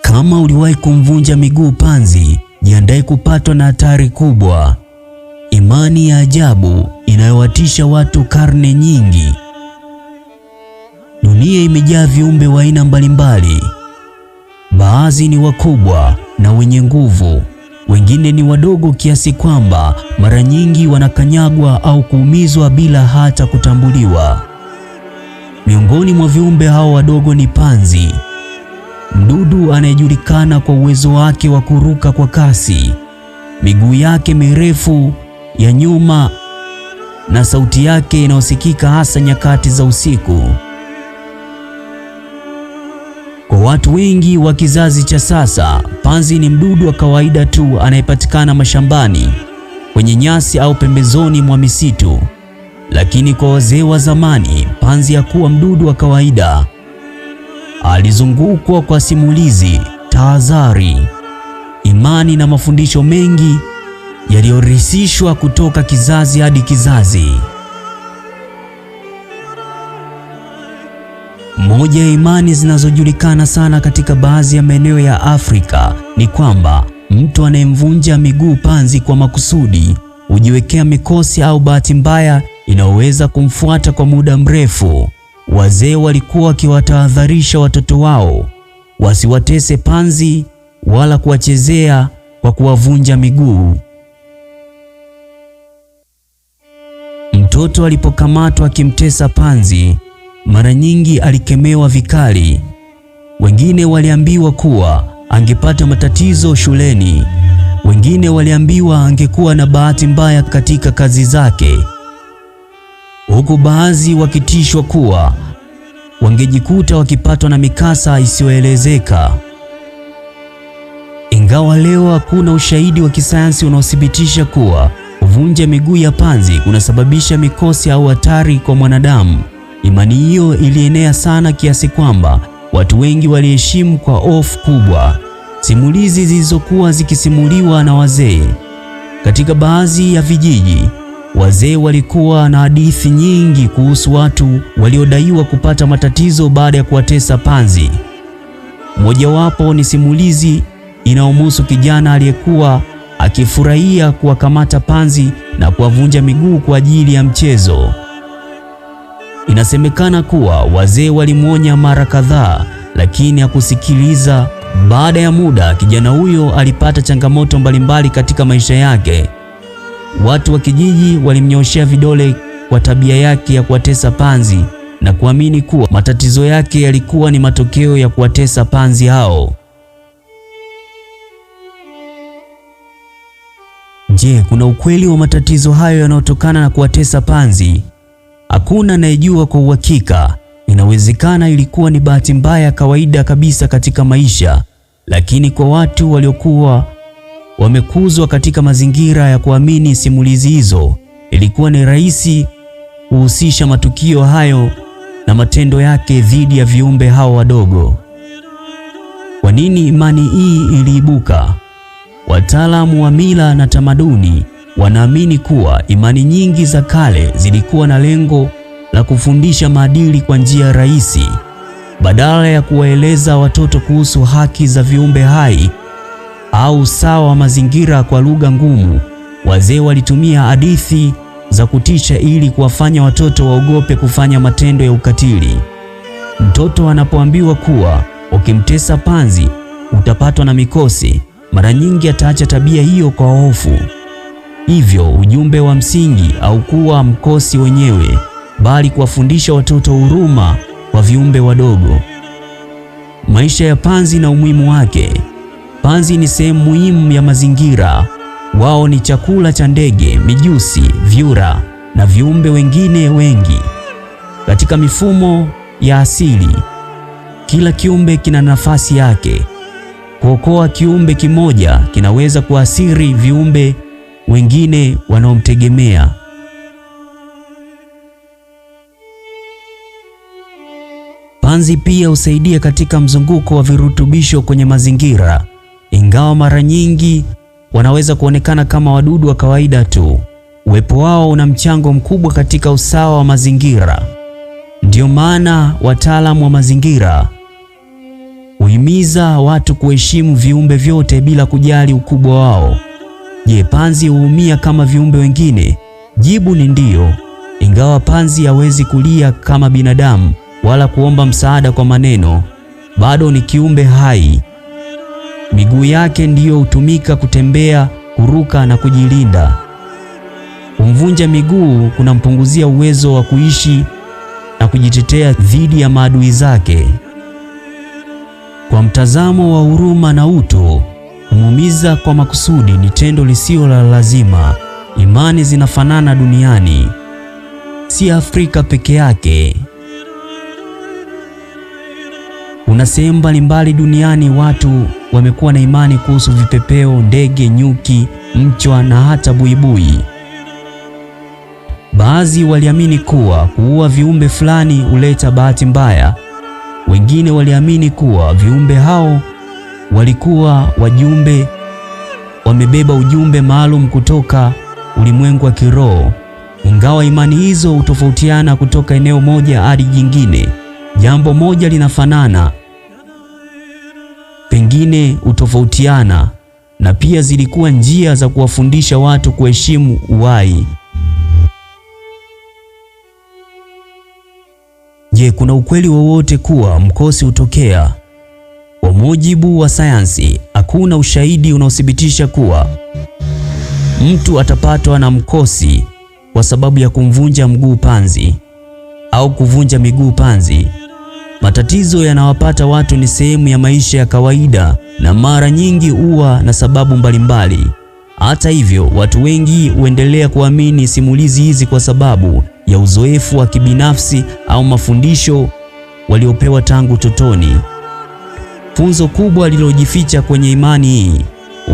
Kama uliwahi kumvunja miguu panzi, jiandae kupatwa na hatari kubwa. Imani ya ajabu inayowatisha watu karne nyingi. Dunia imejaa viumbe wa aina mbalimbali. Baadhi ni wakubwa na wenye nguvu, wengine ni wadogo kiasi kwamba mara nyingi wanakanyagwa au kuumizwa bila hata kutambuliwa. Miongoni mwa viumbe hao wadogo ni panzi, mdudu anayejulikana kwa uwezo wake wa kuruka kwa kasi, miguu yake mirefu ya nyuma na sauti yake inayosikika hasa nyakati za usiku. Kwa watu wengi wa kizazi cha sasa, panzi ni mdudu wa kawaida tu anayepatikana mashambani, kwenye nyasi au pembezoni mwa misitu. Lakini kwa wazee wa zamani, panzi hakuwa mdudu wa kawaida. Alizungukwa kwa simulizi, tahadhari, imani na mafundisho mengi yaliyorisishwa kutoka kizazi hadi kizazi. Moja ya imani zinazojulikana sana katika baadhi ya maeneo ya Afrika ni kwamba mtu anayemvunja miguu panzi kwa makusudi hujiwekea mikosi au bahati mbaya inayoweza kumfuata kwa muda mrefu. Wazee walikuwa wakiwatahadharisha watoto wao wasiwatese panzi wala kuwachezea kwa kuwavunja miguu. Mtoto alipokamatwa akimtesa panzi, mara nyingi alikemewa vikali. Wengine waliambiwa kuwa angepata matatizo shuleni, wengine waliambiwa angekuwa na bahati mbaya katika kazi zake, huku baadhi wakitishwa kuwa wangejikuta wakipatwa na mikasa isiyoelezeka. Ingawa leo hakuna ushahidi wa kisayansi unaothibitisha kuwa kuvunja miguu ya panzi kunasababisha mikosi au hatari kwa mwanadamu, imani hiyo ilienea sana kiasi kwamba watu wengi waliheshimu kwa hofu kubwa simulizi zilizokuwa zikisimuliwa na wazee. Katika baadhi ya vijiji, wazee walikuwa na hadithi nyingi kuhusu watu waliodaiwa kupata matatizo baada ya kuwatesa panzi. Mojawapo ni simulizi inayomhusu kijana aliyekuwa akifurahia kuwakamata panzi na kuwavunja miguu kwa ajili ya mchezo. Inasemekana kuwa wazee walimwonya mara kadhaa, lakini hakusikiliza. Baada ya muda, kijana huyo alipata changamoto mbalimbali katika maisha yake. Watu wa kijiji walimnyoshea vidole kwa tabia yake ya kuwatesa panzi na kuamini kuwa matatizo yake yalikuwa ni matokeo ya kuwatesa panzi hao. Je, kuna ukweli wa matatizo hayo yanayotokana na kuwatesa panzi? Hakuna anayejua kwa uhakika. Inawezekana ilikuwa ni bahati mbaya ya kawaida kabisa katika maisha, lakini kwa watu waliokuwa wamekuzwa katika mazingira ya kuamini simulizi hizo, ilikuwa ni rahisi kuhusisha matukio hayo na matendo yake dhidi ya viumbe hao wadogo. Kwa nini imani hii iliibuka? Wataalamu wa mila na tamaduni wanaamini kuwa imani nyingi za kale zilikuwa na lengo la kufundisha maadili kwa njia rahisi. Badala ya kuwaeleza watoto kuhusu haki za viumbe hai au usawa wa mazingira kwa lugha ngumu, wazee walitumia hadithi za kutisha ili kuwafanya watoto waogope kufanya matendo ya ukatili. Mtoto anapoambiwa kuwa ukimtesa panzi utapatwa na mikosi, mara nyingi ataacha tabia hiyo kwa hofu. Hivyo ujumbe wa msingi haukuwa mkosi wenyewe, bali kuwafundisha watoto huruma kwa viumbe wadogo. Maisha ya panzi na umuhimu wake. Panzi ni sehemu muhimu ya mazingira. Wao ni chakula cha ndege, mijusi, vyura na viumbe wengine wengi. Katika mifumo ya asili, kila kiumbe kina nafasi yake. Kuokoa kiumbe kimoja kinaweza kuathiri viumbe wengine wanaomtegemea. Panzi pia husaidia katika mzunguko wa virutubisho kwenye mazingira. Ingawa mara nyingi wanaweza kuonekana kama wadudu wa kawaida tu, uwepo wao una mchango mkubwa katika usawa wa mazingira. Ndio maana wataalamu wa mazingira huhimiza Huhimiza watu kuheshimu viumbe vyote bila kujali ukubwa wao. Je, panzi huumia kama viumbe wengine? Jibu ni ndiyo. Ingawa panzi hawezi kulia kama binadamu wala kuomba msaada kwa maneno, bado ni kiumbe hai. Miguu yake ndiyo hutumika kutembea, kuruka na kujilinda. Kumvunja miguu kunampunguzia uwezo wa kuishi na kujitetea dhidi ya maadui zake. Kwa mtazamo wa huruma na utu, kumuumiza kwa makusudi ni tendo lisilo la lazima. Imani zinafanana duniani, si Afrika peke yake. Kuna sehemu mbalimbali duniani watu wamekuwa na imani kuhusu vipepeo, ndege, nyuki, mchwa na hata buibui. Baadhi waliamini kuwa kuua viumbe fulani huleta bahati mbaya. Wengine waliamini kuwa viumbe hao walikuwa wajumbe, wamebeba ujumbe maalum kutoka ulimwengu wa kiroho. Ingawa imani hizo hutofautiana kutoka eneo moja hadi jingine, jambo moja linafanana, pengine hutofautiana, na pia zilikuwa njia za kuwafundisha watu kuheshimu uhai. Je, kuna ukweli wowote kuwa mkosi hutokea? Kwa mujibu wa sayansi, hakuna ushahidi unaothibitisha kuwa mtu atapatwa na mkosi kwa sababu ya kumvunja mguu panzi au kuvunja miguu panzi. Matatizo yanawapata watu ni sehemu ya maisha ya kawaida na mara nyingi huwa na sababu mbalimbali. Hata hivyo, watu wengi huendelea kuamini simulizi hizi kwa sababu ya uzoefu wa kibinafsi au mafundisho waliopewa tangu utotoni. Funzo kubwa lililojificha kwenye imani hii,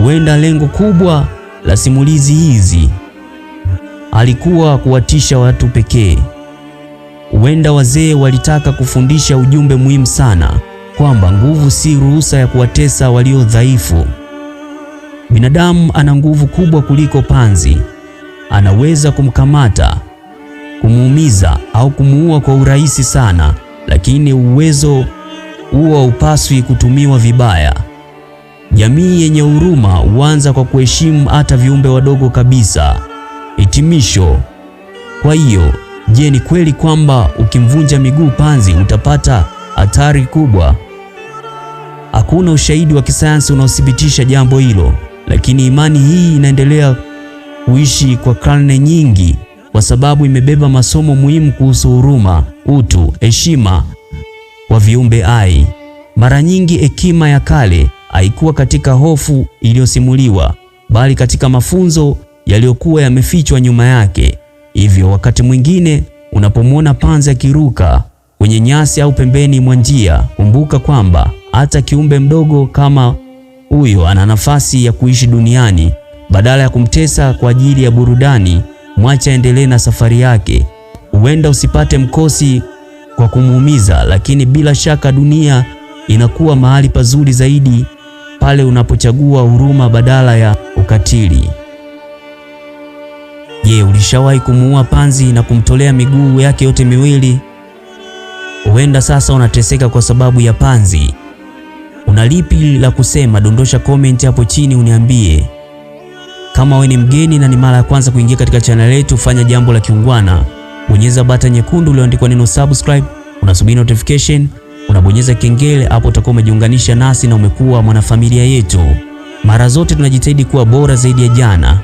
huenda lengo kubwa la simulizi hizi alikuwa kuwatisha watu pekee. Huenda wazee walitaka kufundisha ujumbe muhimu sana, kwamba nguvu si ruhusa ya kuwatesa walio dhaifu. Binadamu ana nguvu kubwa kuliko panzi. Anaweza kumkamata, kumuumiza au kumuua kwa urahisi sana, lakini uwezo huo haupaswi kutumiwa vibaya. Jamii yenye huruma huanza kwa kuheshimu hata viumbe wadogo kabisa. Hitimisho. Kwa hiyo, je, ni kweli kwamba ukimvunja miguu panzi utapata hatari kubwa? Hakuna ushahidi wa kisayansi unaothibitisha jambo hilo, lakini imani hii inaendelea kuishi kwa karne nyingi kwa sababu imebeba masomo muhimu kuhusu huruma, utu, heshima kwa viumbe hai. Mara nyingi hekima ya kale haikuwa katika hofu iliyosimuliwa, bali katika mafunzo yaliyokuwa yamefichwa nyuma yake. Hivyo wakati mwingine unapomwona panzi akiruka kwenye nyasi au pembeni mwa njia, kumbuka kwamba hata kiumbe mdogo kama huyo ana nafasi ya kuishi duniani. Badala ya kumtesa kwa ajili ya burudani, mwacha endelee na safari yake. Huenda usipate mkosi kwa kumuumiza, lakini bila shaka dunia inakuwa mahali pazuri zaidi pale unapochagua huruma badala ya ukatili. Je, ulishawahi kumuua panzi na kumtolea miguu yake yote miwili? Huenda sasa unateseka kwa sababu ya panzi. Una lipi la kusema? Dondosha comment hapo chini uniambie. Kama wewe ni mgeni na ni mara ya kwanza kuingia katika channel yetu, fanya jambo la kiungwana. Bonyeza button nyekundu iliyoandikwa neno subscribe, unasubiri notification, unabonyeza kengele, hapo utakuwa umejiunganisha nasi na umekuwa mwanafamilia yetu. Mara zote tunajitahidi kuwa bora zaidi ya jana.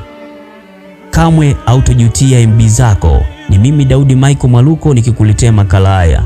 Kamwe hautojutia MB zako. Ni mimi Daudi Michael Mwaluko nikikuletea makala haya.